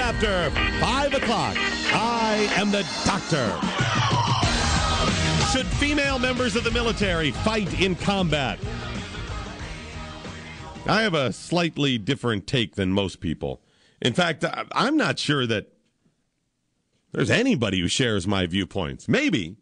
after 5 o'clock. I am the doctor. Should female members of the military fight in combat? I have a slightly different take than most people. In fact, I'm not sure that there's anybody who shares my viewpoints. Maybe.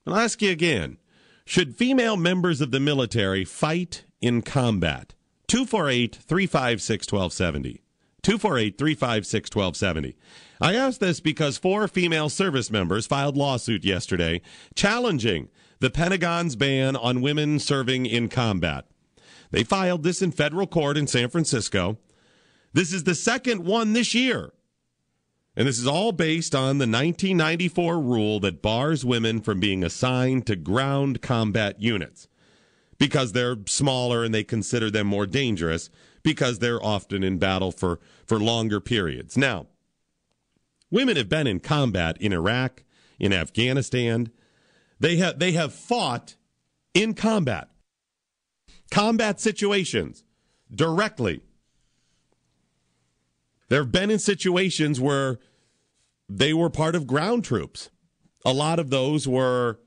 I'll ask you again. Should female members of the military fight in combat? 248-356-1270. 248-356-1270. I ask this because 4 female service members filed lawsuit yesterday challenging the Pentagon's ban on women serving in combat. They filed this in federal court in San Francisco. This is the second one this year. And this is all based on the 1994 rule that bars women from being assigned to ground combat units because they're smaller and they consider them more dangerous because they're often in battle for longer periods. Now, women have been in combat in Iraq, in Afghanistan. They have fought in combat situations directly. There have been in situations where they were part of ground troops. A lot of those were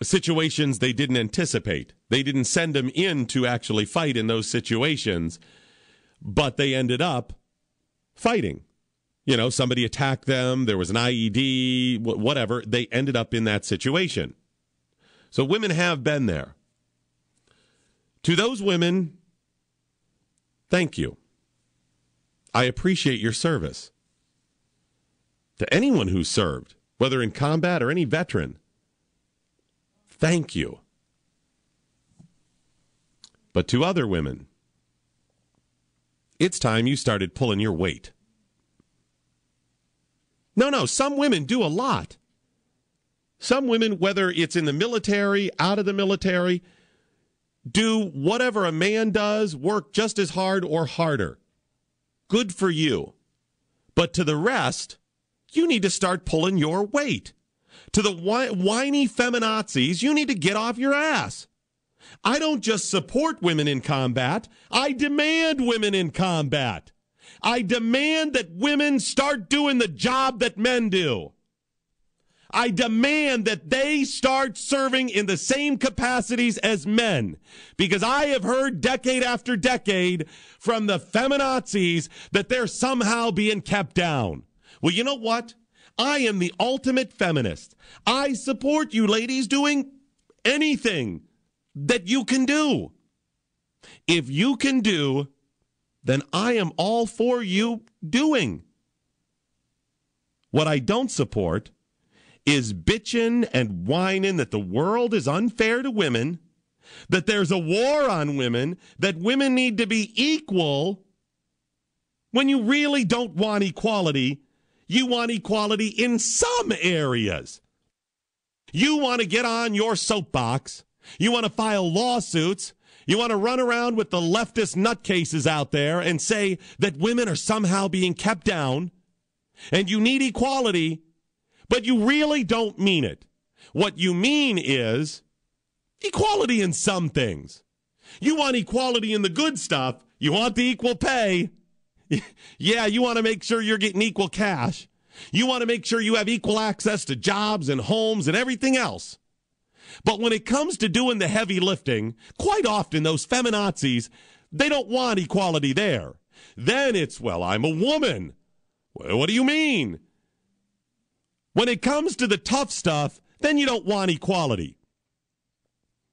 situations they didn't anticipate. They didn't send them in to actually fight in those situations, but they ended up fighting. You know, somebody attacked them, there was an IED, whatever. They ended up in that situation. So women have been there. To those women, thank you. I appreciate your service. To anyone who served, whether in combat or any veteran, thank you. But to other women, it's time you started pulling your weight. No, some women do a lot. Some women, whether it's in the military, out of the military, do whatever a man does, work just as hard or harder. Good for you. But to the rest, you need to start pulling your weight. To the whiny feminazis, you need to get off your ass. I don't just support women in combat. I demand women in combat. I demand that women start doing the job that men do. I demand that they start serving in the same capacities as men, because I have heard decade after decade from the feminazis that they're somehow being kept down. Well, you know what? I am the ultimate feminist. I support you ladies doing anything that you can do. If you can do, then I am all for you doing. What I don't support is bitching and whining that the world is unfair to women, that there's a war on women, that women need to be equal, when you really don't want equality. You want equality in some areas. You want to get on your soapbox. You want to file lawsuits. You want to run around with the leftist nutcases out there and say that women are somehow being kept down and you need equality, but you really don't mean it. What you mean is equality in some things. You want equality in the good stuff. You want the equal pay. Yeah, you want to make sure you're getting equal cash. You want to make sure you have equal access to jobs and homes and everything else. But when it comes to doing the heavy lifting, quite often those feminazis, they don't want equality there. Then it's, well, I'm a woman. Well, what do you mean? When it comes to the tough stuff, then you don't want equality.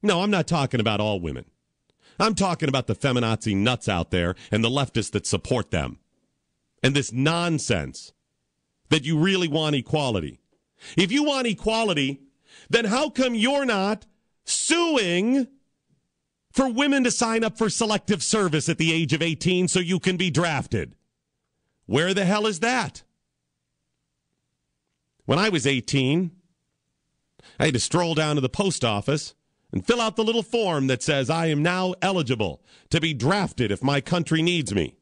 No, I'm not talking about all women. I'm talking about the feminazi nuts out there and the leftists that support them. And this nonsense that you really want equality. If you want equality, then how come you're not suing for women to sign up for selective service at the age of 18 so you can be drafted? Where the hell is that? When I was 18, I had to stroll down to the post office and fill out the little form that says I am now eligible to be drafted if my country needs me.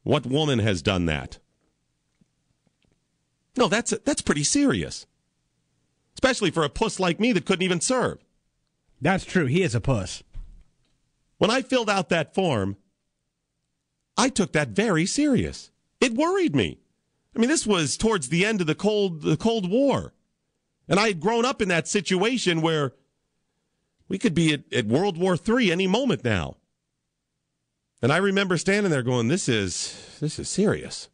What woman has done that? No, that's pretty serious. Especially for a puss like me that couldn't even serve. That's true. He is a puss. When I filled out that form, I took that very serious. It worried me. I mean, this was towards the end of the Cold War. And I had grown up in that situation where we could be at World War III any moment now. And I remember standing there going, this is serious.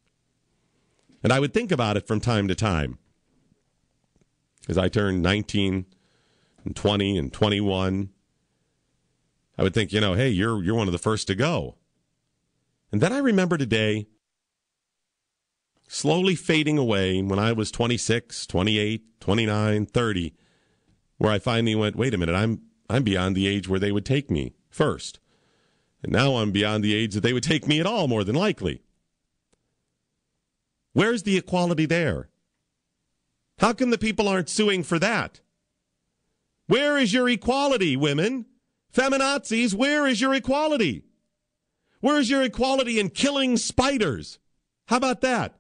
And I would think about it from time to time. As I turned 19 and 20 and 21, I would think, hey, you're one of the first to go. And then I remember today slowly fading away when I was 26, 28, 29, 30, where I finally went, wait a minute, I'm beyond the age where they would take me first. And now I'm beyond the age that they would take me at all, more than likely. Where's the equality there? How come the people aren't suing for that? Where is your equality, women? Feminazis, where is your equality? Where is your equality in killing spiders? How about that?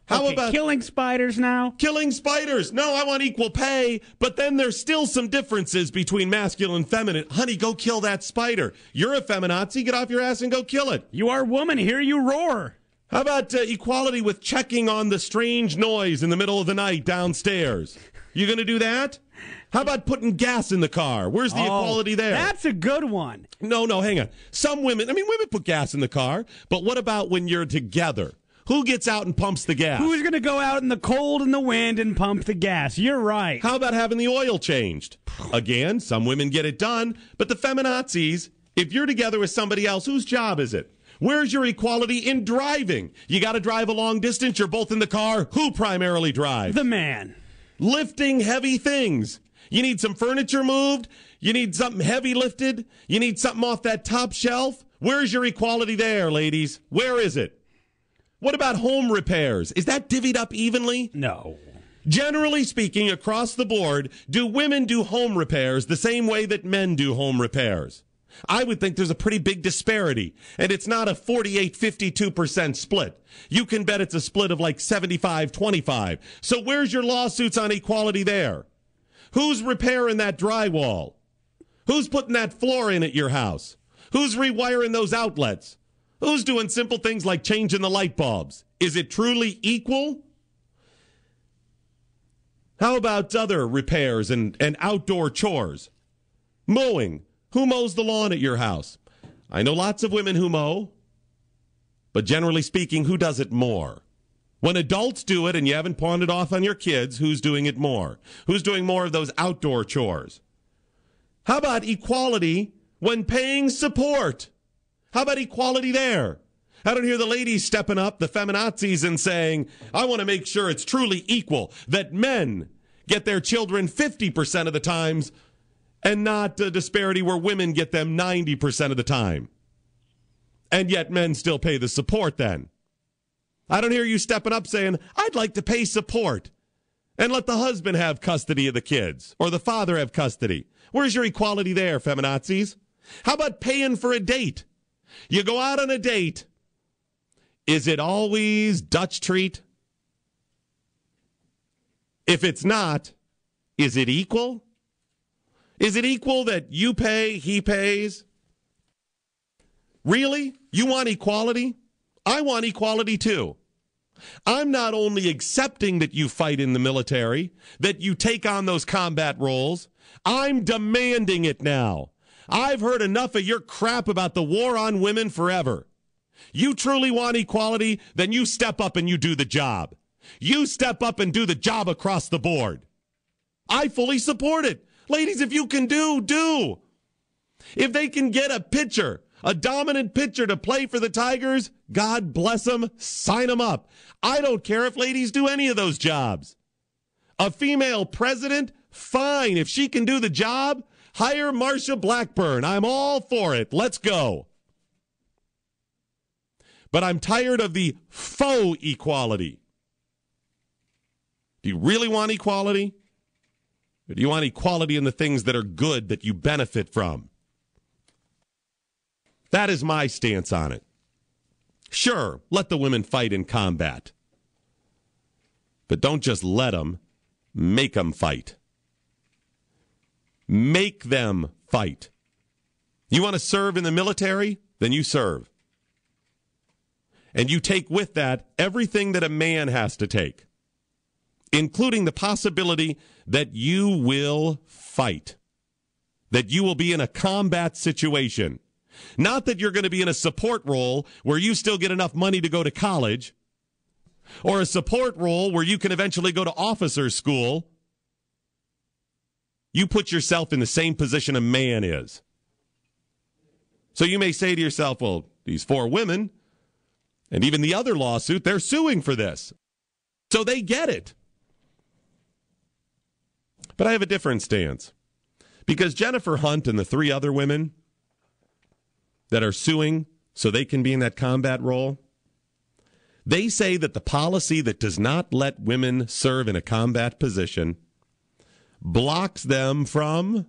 How about killing spiders now? Killing spiders. No, I want equal pay, but then there's still some differences between masculine and feminine. Honey, go kill that spider. You're a feminazi. Get off your ass and go kill it. You are a woman. Hear you roar. How about equality with checking on the strange noise in the middle of the night downstairs? You going to do that? How about putting gas in the car? Where's the equality there? That's a good one. No, hang on. Some women put gas in the car, but what about when you're together? Who gets out and pumps the gas? Who's going to go out in the cold and the wind and pump the gas? You're right. How about having the oil changed? Again, some women get it done, but the feminazis, if you're together with somebody else, whose job is it? Where's your equality in driving? You got to drive a long distance. You're both in the car. Who primarily drives? The man. Lifting heavy things. You need some furniture moved. You need something heavy lifted. You need something off that top shelf. Where's your equality there, ladies? Where is it? What about home repairs? Is that divvied up evenly? No. Generally speaking, across the board, do women do home repairs the same way that men do home repairs? I would think there's a pretty big disparity, and it's not a 48-52% split. You can bet it's a split of like 75-25. So where's your lawsuits on equality there? Who's repairing that drywall? Who's putting that floor in at your house? Who's rewiring those outlets? Who's doing simple things like changing the light bulbs? Is it truly equal? How about other repairs and outdoor chores? Mowing. Who mows the lawn at your house? I know lots of women who mow, but generally speaking, who does it more? When adults do it and you haven't pawned it off on your kids, who's doing it more? Who's doing more of those outdoor chores? How about equality when paying support? How about equality there? I don't hear the ladies stepping up, the feminazis, and saying, I want to make sure it's truly equal, that men get their children 50% of the times and not a disparity where women get them 90% of the time. And yet men still pay the support then. I don't hear you stepping up saying, I'd like to pay support and let the husband have custody of the kids or the father have custody. Where's your equality there, feminazis? How about paying for a date? You go out on a date. Is it always Dutch treat? If it's not, is it equal? Is it equal that you pay, he pays? Really? You want equality? I want equality too. I'm not only accepting that you fight in the military, that you take on those combat roles, I'm demanding it now. I've heard enough of your crap about the war on women forever. You truly want equality, then you step up and you do the job. You step up and do the job across the board. I fully support it. Ladies, if you can do. If they can get a pitcher, a dominant pitcher to play for the Tigers, God bless them, sign them up. I don't care if ladies do any of those jobs. A female president, fine. If she can do the job, hire Marsha Blackburn. I'm all for it. Let's go. But I'm tired of the faux equality. Do you really want equality? Or do you want equality in the things that are good that you benefit from? That is my stance on it. Sure, let the women fight in combat. But don't just let them, make them fight. Make them fight. You want to serve in the military? Then you serve. and you take with that everything that a man has to take, including the possibility that you will fight, that you will be in a combat situation. Not that you're going to be in a support role where you still get enough money to go to college, or a support role where you can eventually go to officer school. You put yourself in the same position a man is. So you may say to yourself, well, these 4 women, and even the other lawsuit, they're suing for this. So they get it. But I have a different stance. Because Jennifer Hunt and the 3 other women that are suing so they can be in that combat role, they say that the policy that does not let women serve in a combat position blocks them from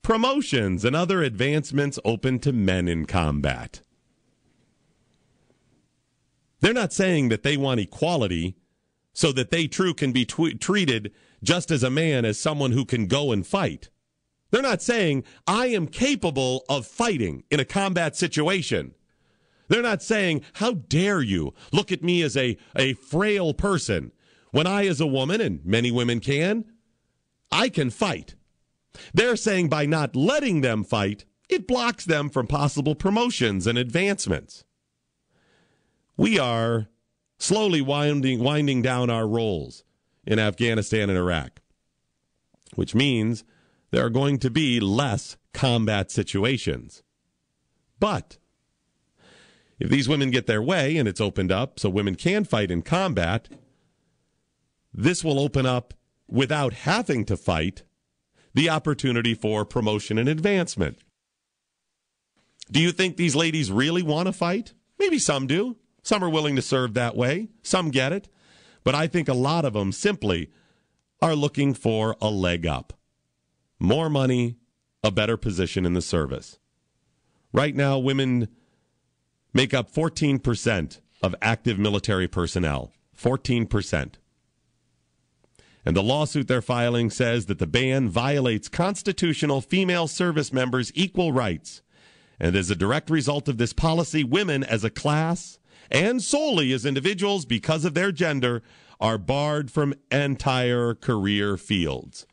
promotions and other advancements open to men in combat. They're not saying that they want equality so that they too can be treated just as a man, as someone who can go and fight. They're not saying, I am capable of fighting in a combat situation. They're not saying, how dare you look at me as a frail person when I, as a woman, and many women can, I can fight. They're saying by not letting them fight, it blocks them from possible promotions and advancements. We are slowly winding down our roles in Afghanistan and Iraq, which means there are going to be less combat situations. But if these women get their way and it's opened up so women can fight in combat, this will open up, without having to fight, the opportunity for promotion and advancement. Do you think these ladies really want to fight? Maybe some do. Some are willing to serve that way. Some get it. But I think a lot of them simply are looking for a leg up. More money, a better position in the service. Right now, women make up 14% of active military personnel. 14%. And the lawsuit they're filing says that the ban violates constitutional female service members' equal rights. And as a direct result of this policy, women as a class and solely as individuals because of their gender are barred from entire career fields.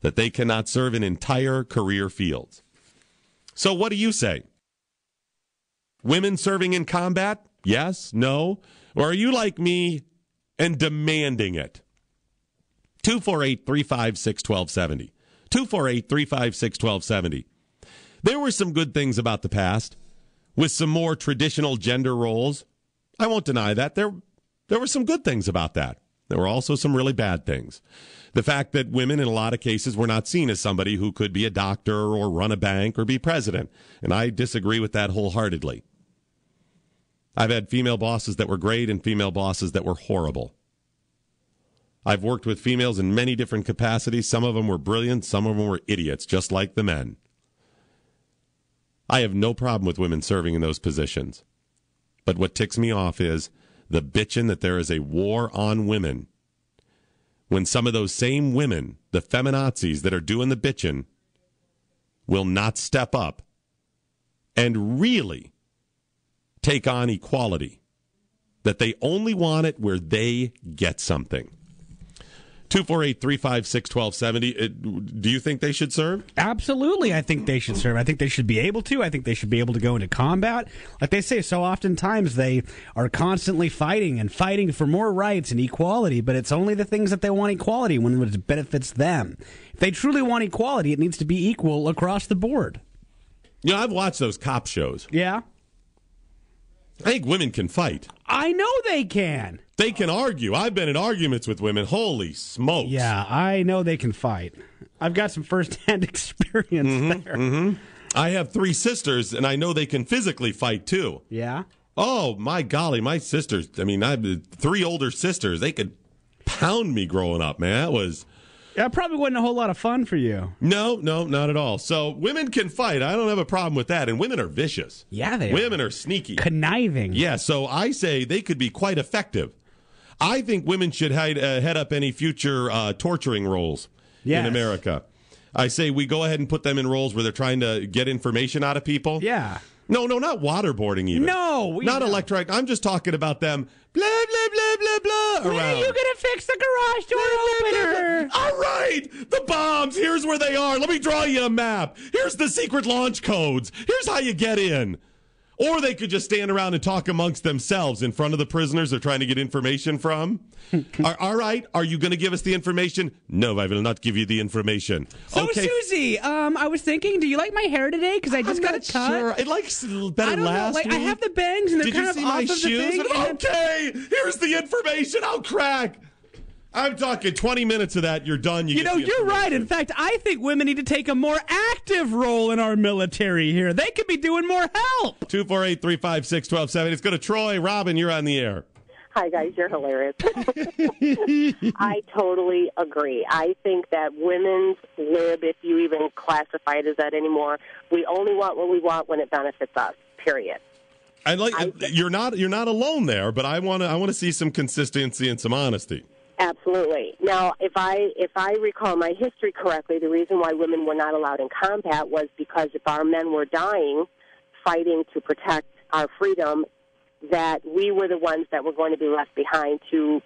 That they cannot serve in entire career fields. So what do you say? Women serving in combat? Yes? No? Or are you like me and demanding it? 248-356-1270. 248-356-1270. There were some good things about the past with some more traditional gender roles. I won't deny that. There were some good things about that. There were also some really bad things. The fact that women in a lot of cases were not seen as somebody who could be a doctor or run a bank or be president. And I disagree with that wholeheartedly. I've had female bosses that were great and female bosses that were horrible. I've worked with females in many different capacities. Some of them were brilliant. Some of them were idiots, just like the men. I have no problem with women serving in those positions. But what ticks me off is the bitching that there is a war on women when some of those same women, the feminazis that are doing the bitching, will not step up and really take on equality. That they only want it where they get something. 248-356-1270. Do you think they should serve? Absolutely, I think they should serve. I think they should be able to. I think they should be able to go into combat. Like they say, so oftentimes they are constantly fighting and fighting for more rights and equality, but it's only the things that they want equality when it benefits them. If they truly want equality, it needs to be equal across the board. You know, I've watched those cop shows. Yeah? I think women can fight. I know they can. They can argue. I've been in arguments with women. Holy smokes. Yeah, I know they can fight. I've got some first-hand experience there. Mm-hmm. I have 3 sisters, and I know they can physically fight, too. Yeah? Oh, my golly, my sisters. I mean, I have 3 older sisters. They could pound me growing up, man. That was... That probably wasn't a whole lot of fun for you. No, not at all. So women can fight. I don't have a problem with that. And women are vicious. Yeah, they are. Women are sneaky. Conniving. Yeah, so I say they could be quite effective. I think women should head up any future torturing roles in America. I say we go ahead and put them in roles where they're trying to get information out of people. Yeah. No, not waterboarding even. No. Not electric. I'm just talking about them blah, blah, blah, blah, blah. When are you going to fix the garage door opener? All right. The bombs. Here's where they are. Let me draw you a map. Here's the secret launch codes. Here's how you get in. Or they could just stand around and talk amongst themselves in front of the prisoners they're trying to get information from. All right. Are you going to give us the information? No, I will not give you the information. So, okay. Susie, I was thinking, do you like my hair today? Because I just got a cut. Sure. It likes better last week. I have the bangs and they're kind of off of the thing. Okay. Here's the information. I'll crack. I'm talking 20 minutes of that. You're done. You're right. In fact, I think women need to take a more active role in our military here. They could be doing more help. 248-356-1270. Let's go to Troy. Robin, you're on the air. Hi, guys. You're hilarious. I totally agree. I think that women's lib, if you even classify it as that anymore, we only want what we want when it benefits us, period. You're not alone there, but I want to see some consistency and some honesty. Absolutely. Now, if I recall my history correctly, the reason why women were not allowed in combat was because if our men were dying, fighting to protect our freedom, that we were the ones that were going to be left behind to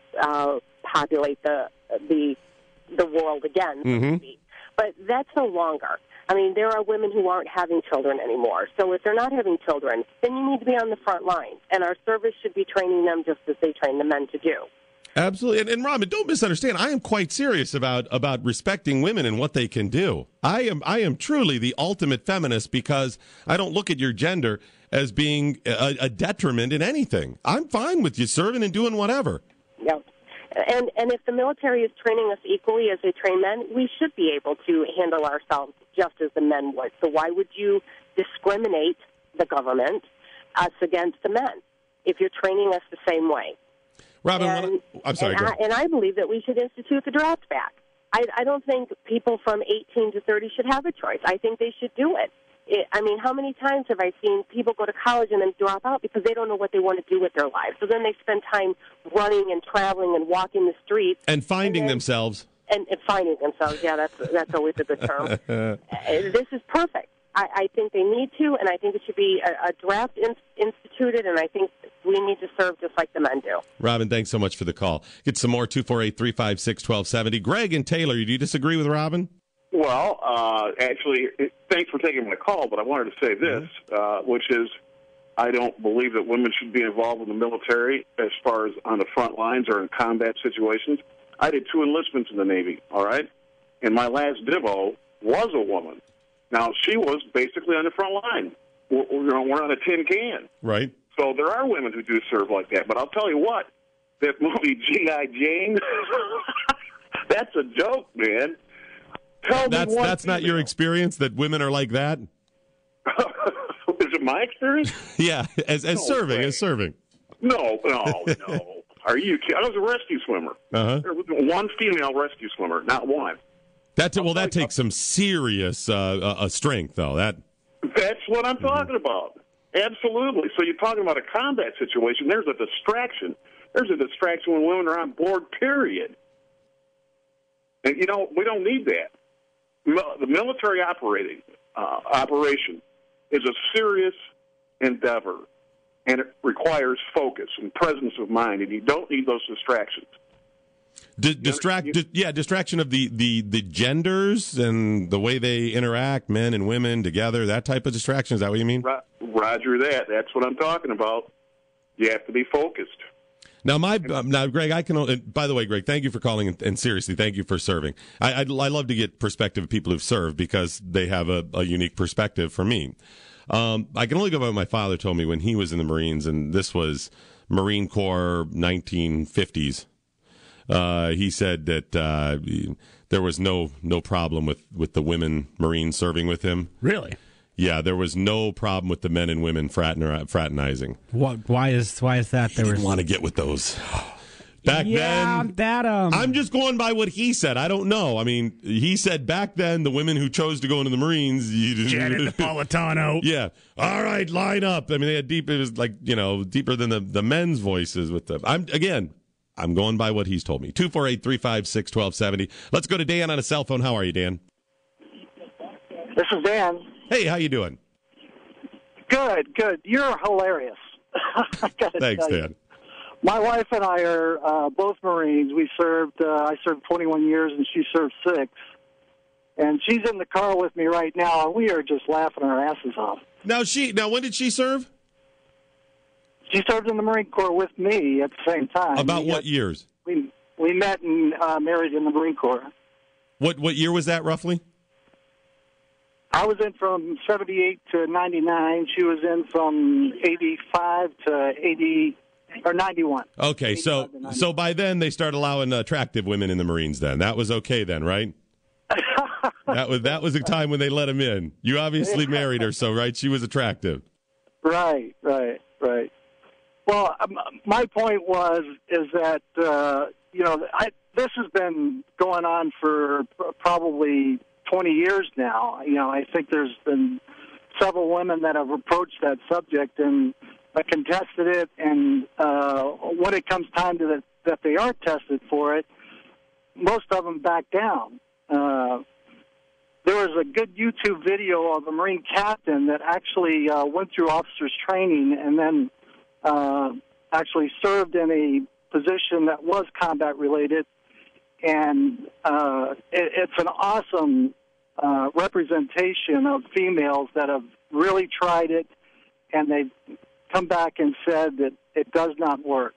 populate the world again, so to speak. But that's no longer. I mean, there are women who aren't having children anymore. So if they're not having children, then you need to be on the front lines, and our service should be training them just as they train the men to do. Absolutely. And Robin, don't misunderstand. I am quite serious about respecting women and what they can do. I am truly the ultimate feminist because I don't look at your gender as being a detriment in anything. I'm fine with you serving and doing whatever. Yeah. And if the military is training us equally as they train men, we should be able to handle ourselves just as the men would. So why would you discriminate the government, us against the men, if you're training us the same way? Robin, I'm sorry. And I believe that we should institute the draft back. I don't think people from 18 to 30 should have a choice. I think they should do it. I mean, how many times have I seen people go to college and then drop out because they don't know what they want to do with their lives? So then they spend time running and traveling and walking the streets. And finding themselves. And finding themselves, yeah, that's always a good term. This is perfect. I think they need to, and I think it should be a draft instituted, and I think we need to serve just like the men do. Robin, thanks so much for the call. Get some more, 248-356-1270. Greg and Taylor, do you disagree with Robin? Well, actually, thanks for taking my call, but I wanted to say this, which is I don't believe that women should be involved in the military as far as on the front lines or in combat situations. I did 2 enlistments in the Navy, all right? And my last Divo was a woman. Now, she was basically on the front line. We're on a tin can. Right. So there are women who do serve like that. But I'll tell you what, that movie G.I. Jane, that's a joke, man. That's not your experience, that women are like that? Is it my experience? Yeah, as serving. No. Are you kidding? I was a rescue swimmer. There was one female rescue swimmer, not one. That takes some serious strength, though. That's what I'm talking about. Absolutely. So you're talking about a combat situation. There's a distraction. There's a distraction when women are on board, period. And, we don't need that. The military operation is a serious endeavor, and it requires focus and presence of mind, and you don't need those distractions. Distraction of the genders and the way they interact, men and women together, that type of distraction. Is that what you mean? Roger that. That's what I'm talking about. You have to be focused. Now, Greg, I can. By the way, Greg, thank you for calling, and seriously, thank you for serving. I love to get perspective of people who've served because they have a unique perspective for me. I can only go by what my father told me when he was in the Marines, and this was Marine Corps 1950s. He said that there was no problem with the women Marines serving with him. Really? Yeah, there was no problem with the men and women fraternizing. Why is that? He didn't want to get with those. Back then, I'm just going by what he said. I don't know. I mean, he said back then the women who chose to go into the Marines, Janet Napolitano. Yeah. All right, line up. I mean, they had deep. It was like deeper than the men's voices with them. I'm going by what he's told me. 248-356-1270. Let's go to Dan on a cell phone. How are you, Dan? This is Dan. Hey, how you doing? Good. Good. You're hilarious. I gotta Thanks, tell you. Dan. My wife and I are both Marines. We served. I served 21 years, and she served 6. And she's in the car with me right now, and we are just laughing our asses off. Now, when did she serve? She served in the Marine Corps with me at the same time. About what years? We met and married in the Marine Corps. What year was that, roughly? I was in from 78 to 99. She was in from 85 to 80 or 91. Okay, so by then they started allowing attractive women in the Marines. Then that was okay. Then, right? that was a time when they let them in. You obviously married her, so right? She was attractive. Right. Well, my point is that this has been going on for probably 20 years now. I think there's been several women that have approached that subject and contested it, and when it comes time to that they are tested for it, most of them back down. There was a good YouTube video of a Marine captain that actually went through officers training and then actually served in a position that was combat related, and it's an awesome representation of females that have really tried it, and they've come back and said that it does not work.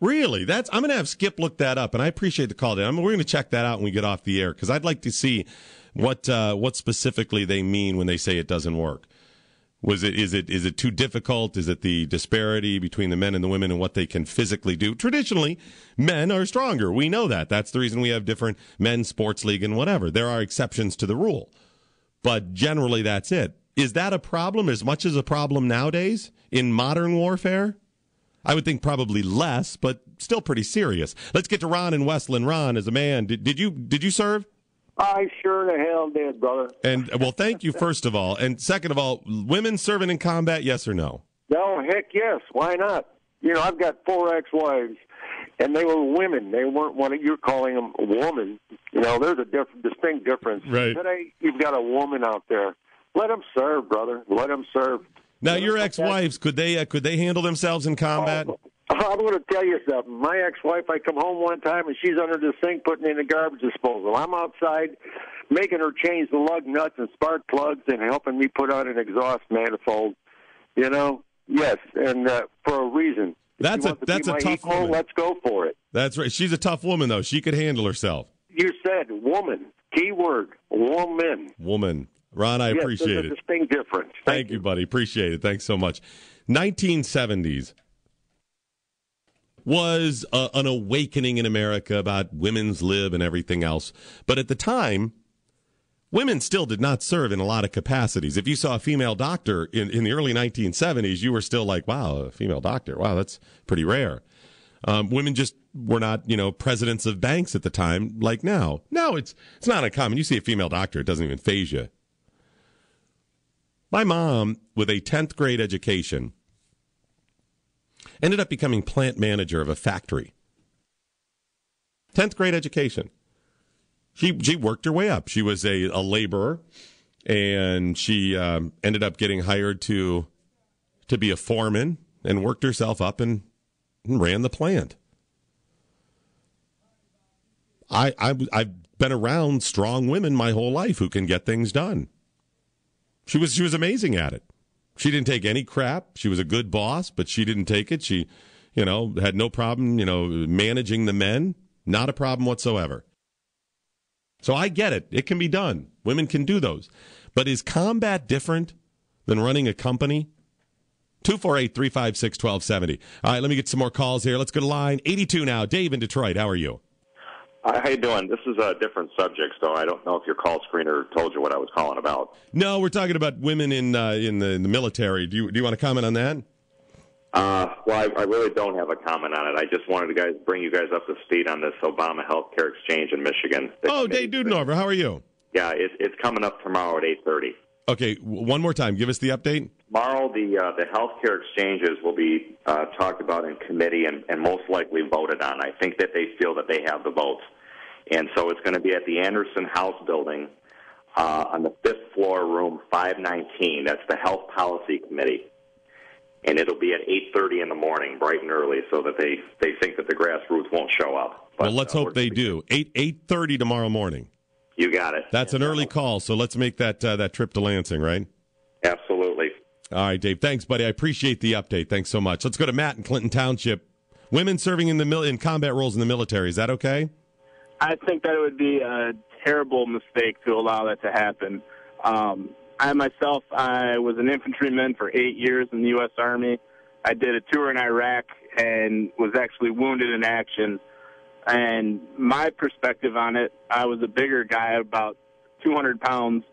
Really? I'm going to have Skip look that up, and I appreciate the call. We're going to check that out when we get off the air, because I'd like to see what specifically they mean when they say it doesn't work. Is it too difficult? Is it the disparity between the men and the women and what they can physically do? Traditionally, men are stronger. We know that. That's the reason we have different men's sports league and whatever. There are exceptions to the rule, but generally that's it. Is that a problem as much as a problem nowadays in modern warfare? I would think probably less, but still pretty serious. Let's get to Ron in Westland. Ron, as a man, did you serve? I sure the hell did, brother. And well, thank you, first of all. And second of all, women serving in combat, yes or no? No, heck yes. Why not? I've got 4 ex-wives, and they were women. They weren't what you're calling them a woman. There's a distinct difference. Right. Today, you've got a woman out there. Let them serve, brother. Let them serve. Now, your ex-wives, could they handle themselves in combat? I'm going to tell you something. My ex-wife, I come home one time, and she's under the sink putting in the garbage disposal. I'm outside making her change the lug nuts and spark plugs and helping me put on an exhaust manifold. Yes, and for a reason. That's a tough woman. Let's go for it. That's right. She's a tough woman, though. She could handle herself. You said woman. Key word, woman. Woman. Ron, I appreciate there's it. a distinct difference. Thank you, buddy. Appreciate it. Thanks so much. 1970s was an awakening in America about women's lib and everything else. But at the time, women still did not serve in a lot of capacities. If you saw a female doctor in the early 1970s, you were still like, wow, a female doctor. Wow, that's pretty rare. Women just were not, presidents of banks at the time like now. No, it's not uncommon. You see a female doctor, it doesn't even faze you. My mom, with a 10th grade education, ended up becoming plant manager of a factory. 10th grade education. She worked her way up. She was a laborer, and she ended up getting hired to be a foreman and worked herself up and ran the plant. I've been around strong women my whole life who can get things done. She was amazing at it. She didn't take any crap. She was a good boss, but she didn't take it. She, had no problem, managing the men. Not a problem whatsoever. So I get it. It can be done. Women can do those. But is combat different than running a company? 248-356-1270. All right, let me get some more calls here. Let's go to line 82 now. Dave in Detroit, how are you? How you doing? This is a different subject, so I don't know if your call screener told you what I was calling about. No, we're talking about women in the military. Do you want to comment on that? Well, I really don't have a comment on it. I just wanted to bring you guys up to speed on this Obama healthcare exchange in Michigan. Oh, Dave Dudenhofer, how are you? Yeah, it's coming up tomorrow at 8:30. Okay, one more time. Give us the update. Tomorrow, the healthcare exchanges will be talked about in committee and most likely voted on. I think that they feel that they have the votes. And so it's going to be at the Anderson House building on the 5th floor, room 519. That's the Health Policy Committee. And it'll be at 8:30 in the morning, bright and early, so that they think that the grassroots won't show up. But, well, let's hope they do. 8:30 tomorrow morning. You got it. That's an early call, so let's make that trip to Lansing, right? Absolutely. All right, Dave. Thanks, buddy. I appreciate the update. Thanks so much. Let's go to Matt in Clinton Township. Women serving in combat roles in the military. Is that okay? I think that it would be a terrible mistake to allow that to happen. I myself, I was an infantryman for 8 years in the U.S. Army. I did a tour in Iraq and was actually wounded in action. And my perspective on it, I was a bigger guy, about 200 pounds.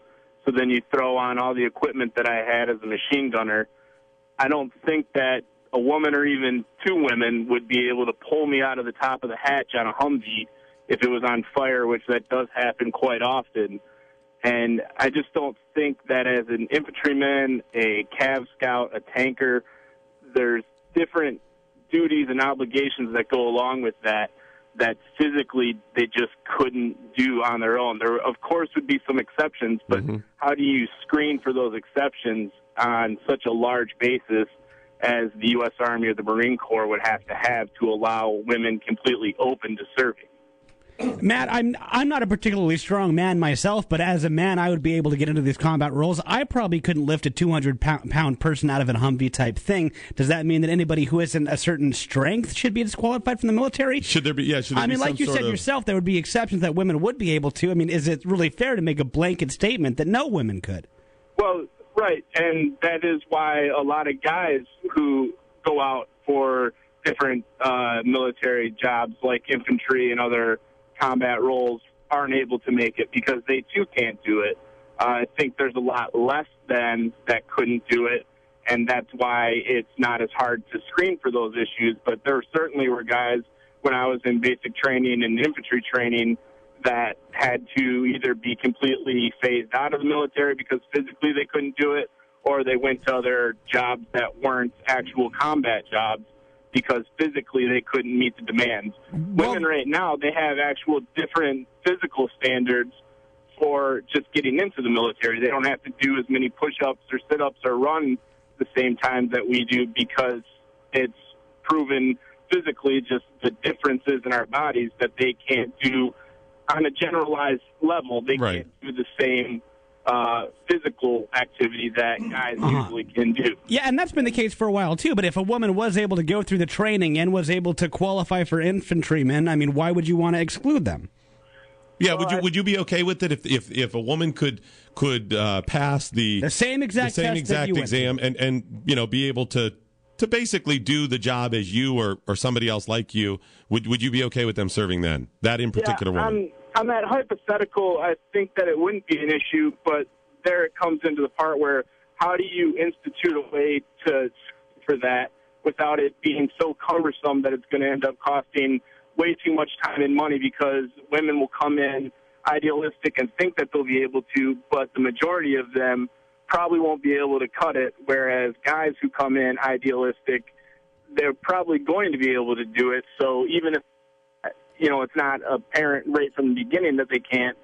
So then you throw on all the equipment that I had as a machine gunner. I don't think that a woman or even two women would be able to pull me out of the top of the hatch on a Humvee if it was on fire, which that does happen quite often. And I just don't think that as an infantryman, a Cav Scout, a tanker, there's different duties and obligations that go along with that physically they just couldn't do on their own. There, of course, would be some exceptions, but how do you screen for those exceptions on such a large basis as the U.S. Army or the Marine Corps would have to allow women completely open to serving? Matt, I'm not a particularly strong man myself, but as a man, I would be able to get into these combat roles. I probably couldn't lift a 200-pound person out of a Humvee type thing. Does that mean that anybody who isn't a certain strength should be disqualified from the military? Should there be? Yeah. Should there be like you said yourself, there would be exceptions that women would be able to. I mean, is it really fair to make a blanket statement that no women could? Well, right, and that is why a lot of guys who go out for different military jobs like infantry and other combat roles aren't able to make it because they too can't do it. I think there's a lot less than that couldn't do it, and that's why it's not as hard to screen for those issues. But there certainly were guys when I was in basic training and infantry training that had to either be completely phased out of the military because physically they couldn't do it, or they went to other jobs that weren't actual combat jobs because physically they couldn't meet the demands. Women right now, they have actual different physical standards for just getting into the military. They don't have to do as many push-ups or sit-ups or run the same time that we do because it's proven physically just the differences in our bodies that they can't do on a generalized level. They can't do the same physical activity that guys usually can do. Yeah, and that's been the case for a while, too. But if a woman was able to go through the training and was able to qualify for infantrymen, I mean, why would you want to exclude them? Yeah, would you be okay with it if a woman could pass the same exact exam and be able to basically do the job as you or somebody else like you? Would you be okay with them serving then? That in particular woman? On that hypothetical, I think that it wouldn't be an issue, but there it comes into the part where how do you institute a way for that without it being so cumbersome that it's going to end up costing way too much time and money because women will come in idealistic and think that they'll be able to, but the majority of them probably won't be able to cut it, whereas guys who come in idealistic, they're probably going to be able to do it. So even if it's not apparent right from the beginning that they can't,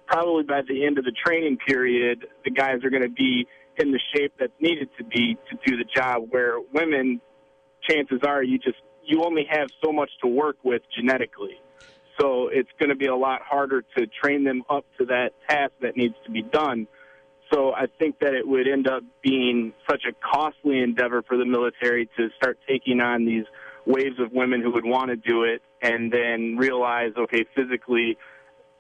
probably by the end of the training period, the guys are going to be in the shape that's needed to be to do the job, where women, chances are you only have so much to work with genetically. So it's going to be a lot harder to train them up to that task that needs to be done. So I think that it would end up being such a costly endeavor for the military to start taking on these waves of women who would want to do it and then realize, okay, physically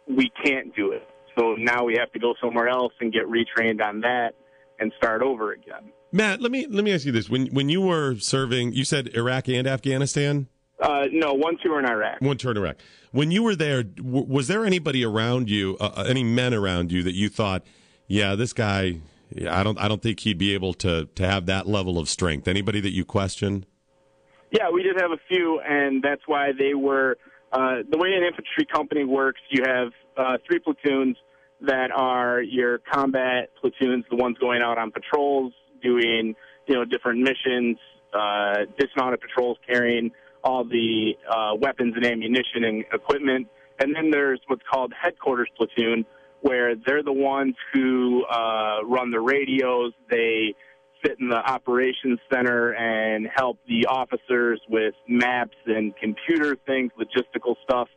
we can't do it. So now we have to go somewhere else and get retrained on that and start over again. Matt, let me ask you this. When you were serving, you said Iraq and Afghanistan? No, one tour in Iraq. One tour in Iraq. When you were there, was there anybody around you, any men around you that you thought, yeah, this guy, I don't think he'd be able to have that level of strength? Anybody that you questioned? Yeah, we did have a few, and that's why they were the way an infantry company works. You have 3 platoons that are your combat platoons, the ones going out on patrols, doing different missions, dismounted patrols, carrying all the weapons and ammunition and equipment. And then there's what's called headquarters platoon, where they're the ones who run the radios. They sit in the operations center and help the officers with maps and computer things, logistical stuff.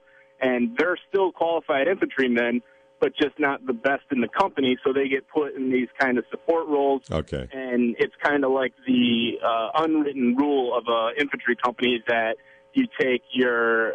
And they're still qualified infantrymen, but just not the best in the company, so they get put in these kind of support roles. Okay. And it's kind of like the unwritten rule of an infantry company that you take your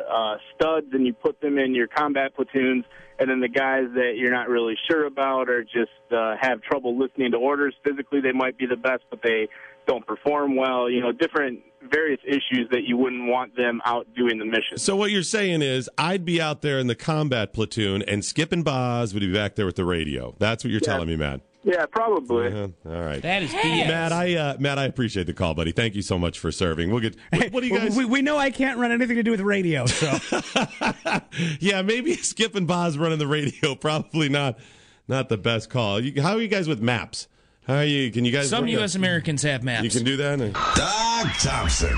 studs and you put them in your combat platoons, and then the guys that you're not really sure about or just have trouble listening to orders. Physically, they might be the best, but they don't perform well. You know, different various issues that you wouldn't want them out doing the mission. So what you're saying is I'd be out there in the combat platoon and Skip and Boz would be back there with the radio. That's what you're telling me, Matt. Yeah, probably. All right. That is BS. Matt, I appreciate the call, buddy. Thank you so much for serving. We'll get. What do you guys? We know I can't run anything to do with radio, so. Yeah, maybe Skip and Boz running the radio. Probably not the best call. How are you guys with maps? How are you? Can you guys? Some U.S. Americans have maps. You can do that. Doc Thompson.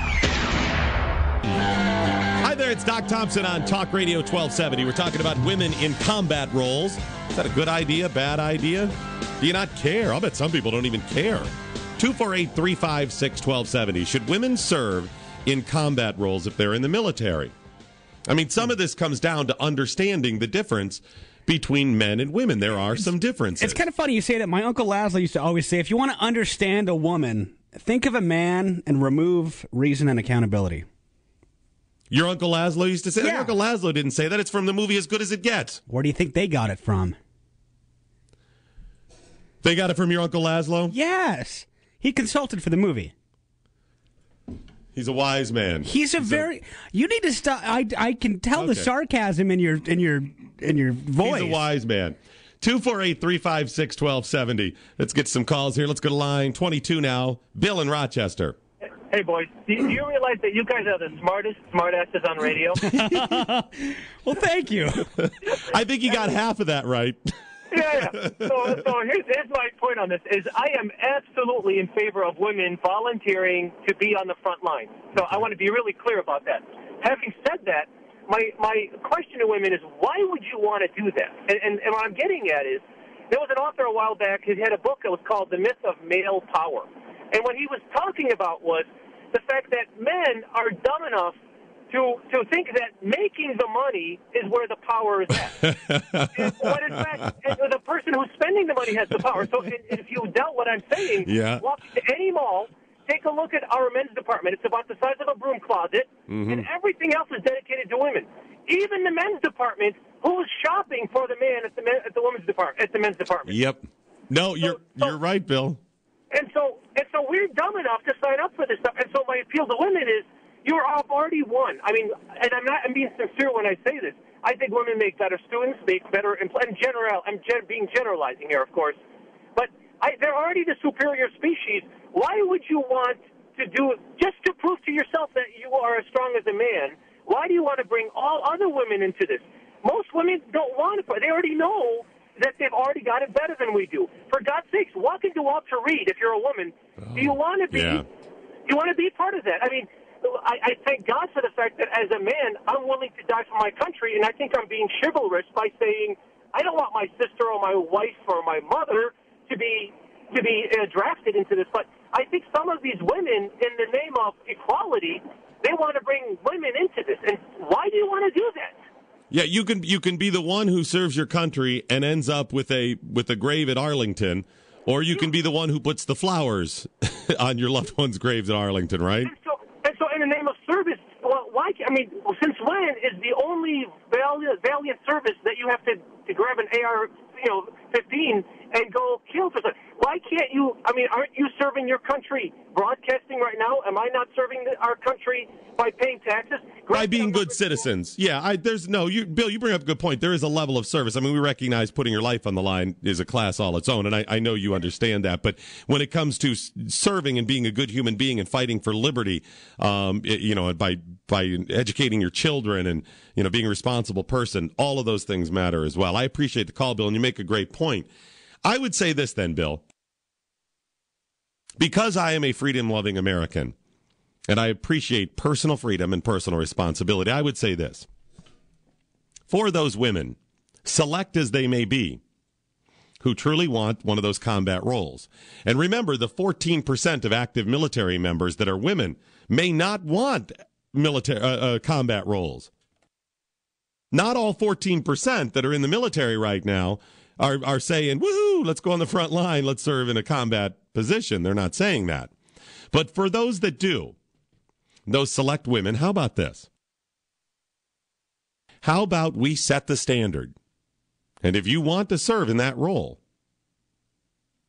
Hi there, it's Doc Thompson on Talk Radio 1270. We're talking about women in combat roles. Is that a good idea? Bad idea? Do you not care? I'll bet some people don't even care. 248-356-1270. Should women serve in combat roles if they're in the military? I mean, some of this comes down to understanding the difference between men and women. There are some differences. It's kind of funny you say that. My Uncle Laszlo used to always say, if you want to understand a woman, think of a man and remove reason and accountability. Your Uncle Laszlo used to say that? Yeah. Uncle Laszlo didn't say that. It's from the movie As Good as It Gets. Where do you think they got it from? They got it from your Uncle Laszlo? Yes. He consulted for the movie. He's a wise man. You need to stop. I can tell the sarcasm in your voice. He's a wise man. 248-356-1270. Let's get some calls here. Let's go to line 22 now. Bill in Rochester. Hey, boys, do you realize that you guys are the smartasses on radio? Well, thank you. I think you got half of that right. Yeah. So here's my point on this, is I am absolutely in favor of women volunteering to be on the front line. So I want to be really clear about that. Having said that, my question to women is, why would you want to do that? And what I'm getting at is, there was an author a while back who had a book that was called The Myth of Male Power. And what he was talking about was the fact that men are dumb enough to think that making the money is where the power is at. When in fact, the person who's spending the money has the power. So if you doubt what I'm saying, walk to any mall, take a look at our men's department. It's about the size of a broom closet, and everything else is dedicated to women. Even the men's department, who's shopping for the man at the women's department, at the men's department. Yep. No, you're right, Bill. And so we're dumb enough to sign up for this stuff. And so my appeal to women is, you're already won. I mean, and I'm being sincere when I say this. I think women make better students, make better, and I'm being generalizing here, of course. But they're already the superior species. Why would you want to do, just to prove to yourself that you are as strong as a man, why do you want to bring all other women into this? Most women don't want to. They already know that they've already got it better than we do. For God's sakes, walk into Walter Reed if you're a woman. Do you want to be? Yeah. You want to be part of that? I mean, I thank God for the fact that as a man, I'm willing to die for my country, and I think I'm being chivalrous by saying I don't want my sister or my wife or my mother to be drafted into this. But I think some of these women, in the name of equality, they want to bring women into this. And why do you want to do that? Yeah, you can be the one who serves your country and ends up with a grave at Arlington, or you can be the one who puts the flowers on your loved one's graves at Arlington, right? And so in the name of service, well, why? I mean, since when is the only valiant service that you have to grab an AR-15 and go kill for something? Why can't you? I mean, aren't you serving your country broadcasting right now? Am I not serving our country by paying taxes? By being good citizens. Yeah, Bill, you bring up a good point. There is a level of service. I mean, we recognize putting your life on the line is a class all its own, and I know you understand that. But when it comes to serving and being a good human being and fighting for liberty, by educating your children and, being a responsible person, all of those things matter as well. I appreciate the call, Bill, and you make a great point. I would say this then, Bill. Because I am a freedom-loving American, and I appreciate personal freedom and personal responsibility, I would say this. For those women, select as they may be, who truly want one of those combat roles. And remember, the 14% of active military members that are women may not want military combat roles. Not all 14% that are in the military right now are saying, woohoo, let's go on the front line, let's serve in a combat position. They're not saying that. But for those that do, those select women, how about this? How about we set the standard? And if you want to serve in that role,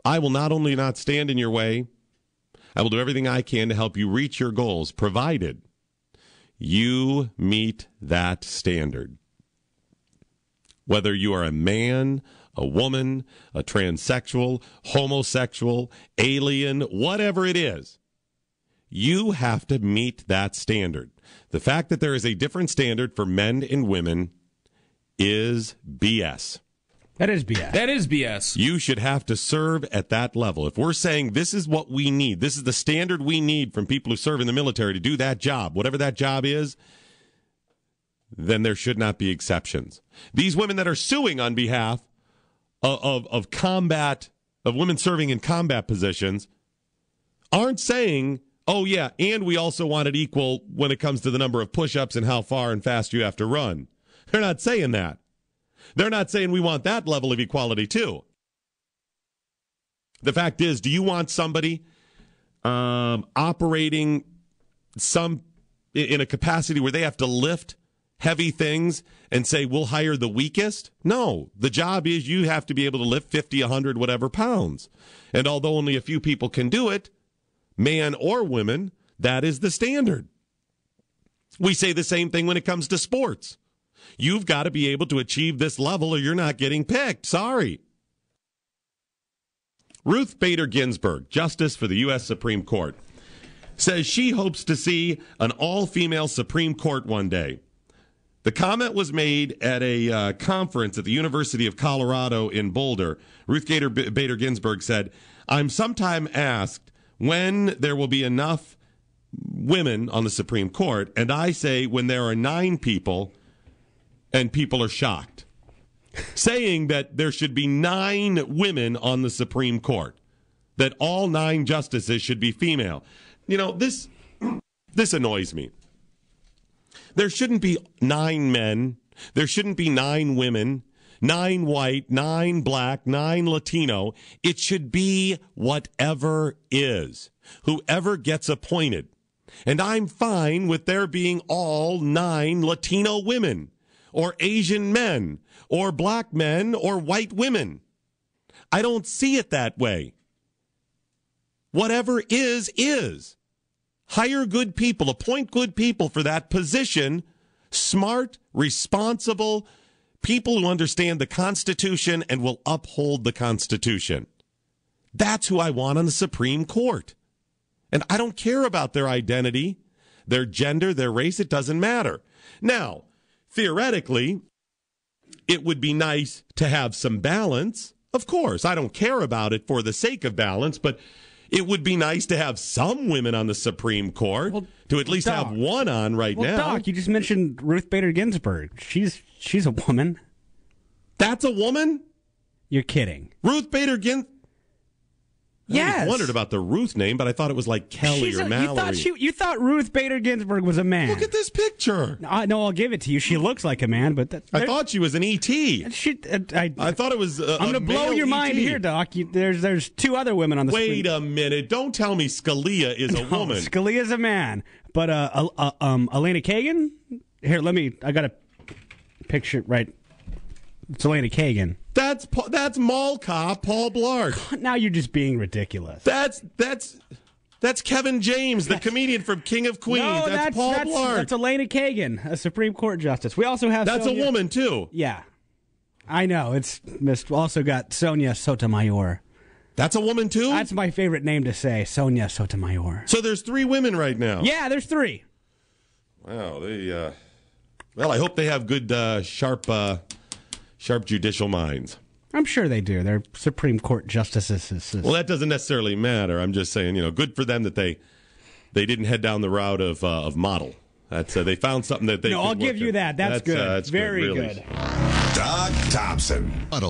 I will not only not stand in your way, I will do everything I can to help you reach your goals, provided you meet that standard. Whether you are a man, a woman, a transsexual, homosexual, alien, whatever it is, you have to meet that standard. The fact that there is a different standard for men and women is BS. That is BS. That is BS. You should have to serve at that level. If we're saying this is what we need, this is the standard we need from people who serve in the military to do that job, whatever that job is, then there should not be exceptions. These women that are suing on behalf of combat, of women serving in combat positions, aren't saying, oh yeah, and we also want it equal when it comes to the number of push-ups and how far and fast you have to run. They're not saying that. They're not saying we want that level of equality too. The fact is, do you want somebody operating in a capacity where they have to lift heavy things and say, we'll hire the weakest? No. The job is you have to be able to lift 50, 100, whatever pounds. And although only a few people can do it, man or women, that is the standard. We say the same thing when it comes to sports. You've got to be able to achieve this level or you're not getting picked. Sorry. Ruth Bader Ginsburg, Justice for the U.S. Supreme Court, says she hopes to see an all-female Supreme Court one day. The comment was made at a conference at the University of Colorado in Boulder. Ruth Bader Ginsburg said, I'm sometimes asked when there will be enough women on the Supreme Court, and I say when there are 9 people, and people are shocked, saying that there should be 9 women on the Supreme Court, that all 9 justices should be female. You know, this annoys me. There shouldn't be 9 men. There shouldn't be 9 women, 9 white, 9 black, 9 Latino. It should be whatever is, whoever gets appointed. And I'm fine with there being all 9 Latino women, or Asian men, or black men, or white women. I don't see it that way. Whatever is. Hire good people, appoint good people for that position, smart, responsible people who understand the Constitution and will uphold the Constitution. That's who I want on the Supreme Court. And I don't care about their identity, their gender, their race, it doesn't matter. Now, theoretically, it would be nice to have some balance. Of course, I don't care about it for the sake of balance, but it would be nice to have some women on the Supreme Court, to at least have one on now. Doc, you just mentioned Ruth Bader Ginsburg. She's a woman. That's a woman? You're kidding. Ruth Bader Ginsburg? Yes. I wondered about the Ruth name, but I thought it was like Kelly or Mallory. You thought Ruth Bader Ginsburg was a man. Look at this picture. No, I'll give it to you. She looks like a man, but I thought she was an E.T. I thought it was. I'm going to blow your mind here, Doc. There's 2 other women on the screen. Wait a minute! Don't tell me Scalia is a woman. Scalia's a man, but Elena Kagan. Here, I got a picture right. It's Elena Kagan. That's Mall Cop Paul Blart. Now you're just being ridiculous. That's Kevin James, the comedian from King of Queens. No, that's Paul Blart. That's Elena Kagan, a Supreme Court justice. We also have a woman too. Yeah, I know. Also got Sonia Sotomayor. That's a woman too. That's my favorite name to say, Sonia Sotomayor. So there's 3 women right now. Yeah, there's 3. Wow, well, I hope they have good, sharp judicial minds. I'm sure they do. They're Supreme Court justices. Well, that doesn't necessarily matter. I'm just saying, good for them that they didn't head down the route of model. That's they found something that they. No, I'll give you that. That's good. That's very good. Really. Doc Thompson.